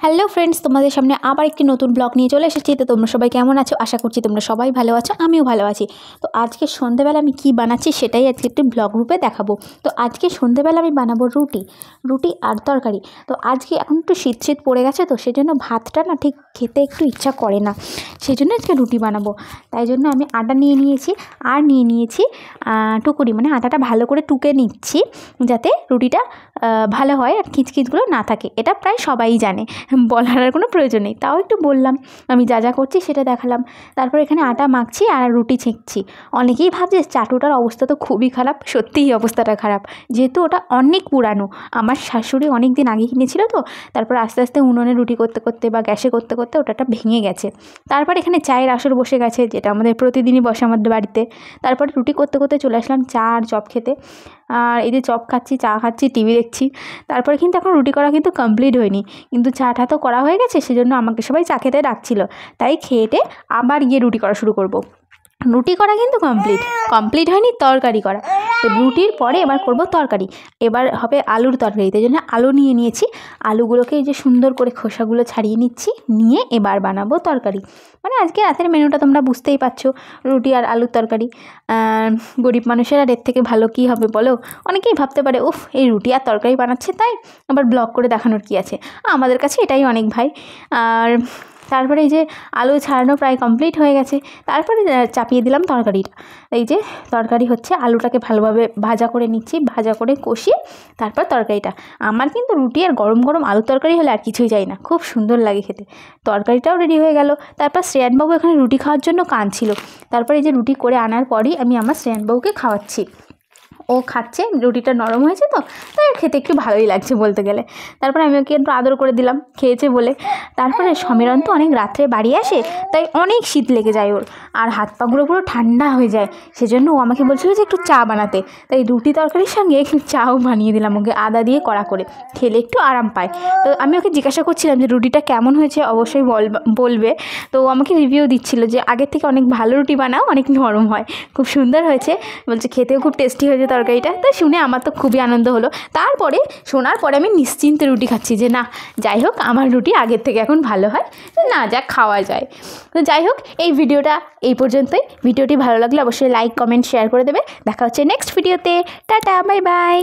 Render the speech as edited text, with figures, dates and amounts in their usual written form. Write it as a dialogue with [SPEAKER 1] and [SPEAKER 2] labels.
[SPEAKER 1] Hello friends, তোমাদের সামনে আবার একটি নতুন ব্লগ নিয়ে চলে এসেছি। তো তোমরা সবাই কেমন আছো? আশা করছি তোমরা সবাই ভালো আছো, আমিও ভালো আছি। তো আজকে সন্ধ্যেবেলা আমি কি বানাচ্ছি সেটাই আজকে একটি ব্লগ রূপে দেখাবো। তো আজকে সন্ধ্যেবেলা আমি বানাবো রুটি আর তরকারি। তো আজকে এখন একটু শীত শীত পড়ে গেছে, তো সেই জন্য ভাতটা না ঠিক খেতে একটু ইচ্ছা করে না, সেই জন্য আজকে রুটি বানাবো। তাই জন্য আমি আটা নিয়ে নিয়েছি আর নিয়ে নিয়েছি টুকুরি, মানে আটাটা ভালো করে টুকে নিচ্ছি যাতে রুটিটা ভালো হয় আর খিচখিচগুলো না থাকে। এটা প্রায় সবাই জানে, বলার আর কোনো প্রয়োজন নেই, তাও একটু বললাম। আমি যা যা করছি সেটা দেখালাম। তারপর এখানে আটা মাখছি আর রুটি ছেঁকছি। অনেকেই ভাবছে চাটুটার অবস্থা তো খুবই খারাপ, সত্যিই অবস্থাটা খারাপ, যেহেতু ওটা অনেক পুরানো। আমার শাশুড়ি অনেক দিন আগে কিনেছিল, তো তারপর আস্তে আস্তে উনুনে রুটি করতে করতে বা গ্যাসে করতে করতে ওটা ভেঙে গেছে। তারপর এখানে চায়ের আসর বসে গেছে, যেটা আমাদের প্রতিদিনই বসে আমাদের বাড়িতে। তারপর রুটি করতে করতে চলে আসলাম চা আর চপ খেতে। আর এই যে চপ খাচ্ছি, চা খাচ্ছি, টিভি দেখছি। তারপরে কিন্তু এখন রুটি করা কিন্তু কমপ্লিট হয়নি, কিন্তু চাটা তো করা হয়ে গেছে, সেজন্য আমাকে সবাই চা খেতে ডাকছিল। তাই খেয়েটে আবার গিয়ে রুটি করা শুরু করব। রুটি করা কিন্তু কমপ্লিট হয়নি, তরকারি করা। তো রুটির পরে এবার করব তরকারি। এবার হবে আলুর তরকারি, তাই জন্য আলু নিয়ে নিয়েছি। আলুগুলোকে এই যে সুন্দর করে খোসাগুলো ছাড়িয়ে নিচ্ছি, নিয়ে এবার বানাবো তরকারি। মানে আজকে রাতের মেনুটা তোমরা বুঝতেই পারছো, রুটি আর আলুর তরকারি। গরিব মানুষের আর এর থেকে ভালো কী হবে বলো? অনেকেই ভাবতে পারে, উফ, এই রুটি আর তরকারি বানাচ্ছে, তাই আবার ব্লগ করে দেখানোর কী আছে? আমাদের কাছে এটাই অনেক ভাই। আর তারপরে এই যে আলু ছাড়ানো প্রায় কমপ্লিট হয়ে গেছে। তারপরে চাপিয়ে দিলাম তরকারিটা। এই যে তরকারি হচ্ছে, আলুটাকে ভালোভাবে ভাজা করে নিচ্ছি, ভাজা করে কষিয়ে তারপর তরকারিটা। আমার কিন্তু রুটি আর গরম গরম আলু তরকারি হলে আর কিছুই চাই না, খুব সুন্দর লাগে খেতে। তরকারিটাও রেডি হয়ে গেল। তারপর শ্রেয়ানবাবু এখানে রুটি খাওয়ার জন্য কাঁদছিল। তারপরে এই যে রুটি করে আনার পরই আমি আমার শ্রেয়ানবাবুকে খাওয়াচ্ছি। ও খাচ্ছে, রুটিটা নরম হয়েছে তো, তাই খেতে একটু ভালোই লাগছে বলতে গেলে। তারপরে আমি ওকে একটু আদর করে দিলাম, খেয়েছে বলে। তারপরে সমীরণ তো অনেক রাত্রে বাড়ি আসে, তাই অনেক শীত লেগে যায় ওর, আর হাত পাগুলো পুরো ঠান্ডা হয়ে যায়। সেজন্য ও আমাকে বলছিল যে একটু চা বানাতে, তাই রুটি তরকারির সঙ্গে একটু চাও বানিয়ে দিলাম ওকে, আদা দিয়ে কড়া করে, খেলে একটু আরাম পায়। তো আমি ওকে জিজ্ঞাসা করছিলাম যে রুটিটা কেমন হয়েছে, অবশ্যই বলবে। তো ও আমাকে রিভিউ দিচ্ছিল যে আগের থেকে অনেক ভালো রুটি বানাও, অনেক নরম হয়, খুব সুন্দর হয়েছে বলছে, খেতেও খুব টেস্টি হয়েছে তরকারিটা। তাই শুনে আমার তো খুবই আনন্দ হলো। তারপরে শোনার পরে আমি নিশ্চিন্তে রুটি খাচ্ছি, যে না, যাই হোক, আমার রুটি আগের থেকে এখন ভালো হয়, না যা খাওয়া যায়। তো যাই হোক, এই ভিডিওটা এই পর্যন্তই। ভিডিওটি ভালো লাগলে অবশ্যই লাইক, কমেন্ট, শেয়ার করে দেবে। দেখা হচ্ছে নেক্সট ভিডিওতে। Tata, bye bye.